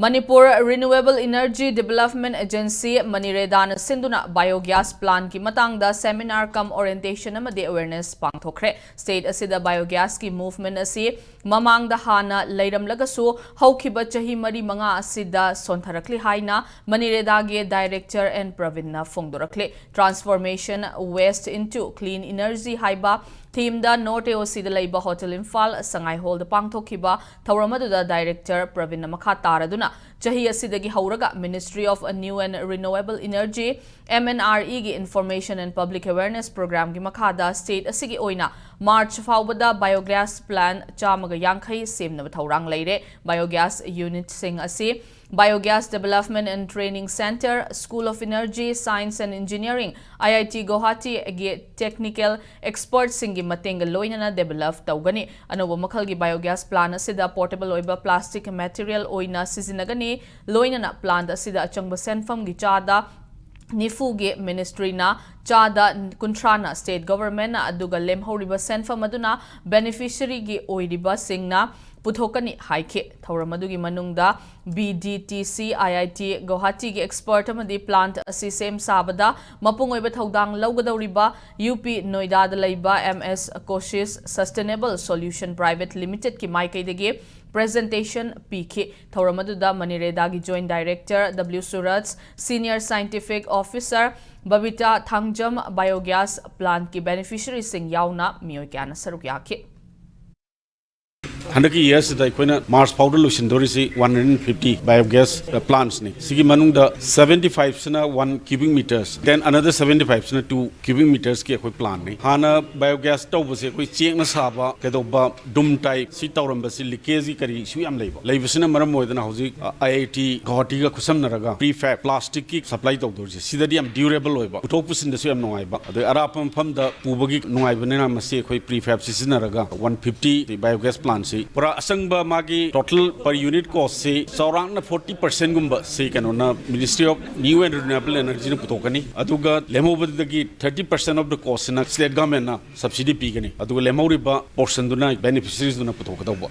Manipur Renewable Energy Development Agency Manireda na sinduna biogas plant ki matangda seminar cum orientation amadi awareness pangthokre. State asida biogas ki movement asi mamangda hana leiramlagasu haukiba chahi mari manga asida sontharakli haina Manireda ge director and Pravinna Fongdorakle. Transformation waste into clean energy haiba theme da Norte Osi de Laiba Hotel Infal Sangai Hall the Pangthokiba Tauramadu director Pravinna Makataraduna Chahi Asidagi Hauraga Ministry of New and Renewable Energy MNRE gi Information and Public Awareness Program gi Makada State Asigi Oina March Faubada Biogas Plan Chamaga Yankai Semna Taurang Leire Biogas Unit Sing Asi Biogas Development and Training Center, School of Energy, Science and Engineering, IIT Guwahati Technical Experts Singi Matenga Loinana develop Taugani, Anoba Makalgi Biogas Plan Asida Portable Oiba Plastic Material Oina Sizinagani, Loinana Plant Asida Achangba Senfam Gichada, Nifuge Ministry na Chada Kuntrana State Government na Aduga Lemhoriba Senfa Maduna Beneficiary gi Oiriba Singna Puthokani Haike Tauramadugi Manungda BDTC IIT Guwahati gi expert amadi plant asi sem sabada mapung oiba thodang laugadoriba UP Noida da leiba MS Koshis Sustainable Solution Private Limited ki maikaidagi presentation PK Tauramaduda Manireda gi Joint Director W Surats Senior Scientific Officer Babita Thangjam Biogas Plant ki beneficiary sing yauna mioi kyana saruk yake 100 years da ikoina Mars powder lution dorisi 150 biogas plants ni sigi manung da 75 sna 1 cubic meters then another 75 sna 2 cubic meters ki koi plant ni hana biogas taw base koi chek na saba kedoba dum type si tawram basi leakage kari su yam leiba sina maram moidana hoji IIT Guwahati ga kusam naraga prefab plastic ki supply taw dorisi sidadi am durable oiba utokpusin da su yam nongai ba ade arapam pham da pubagi nongai banena mase koi prefab sisinaraga 150 biogas plants Pura asangba magi total per unit cost say around 40% gumba say kanona Ministry of New and Renewable Energy na putokani aduga lemobadagi 30% of the cost na state government na subsidy pigani aduga lemoriba portion duna beneficiaries duna putokadawa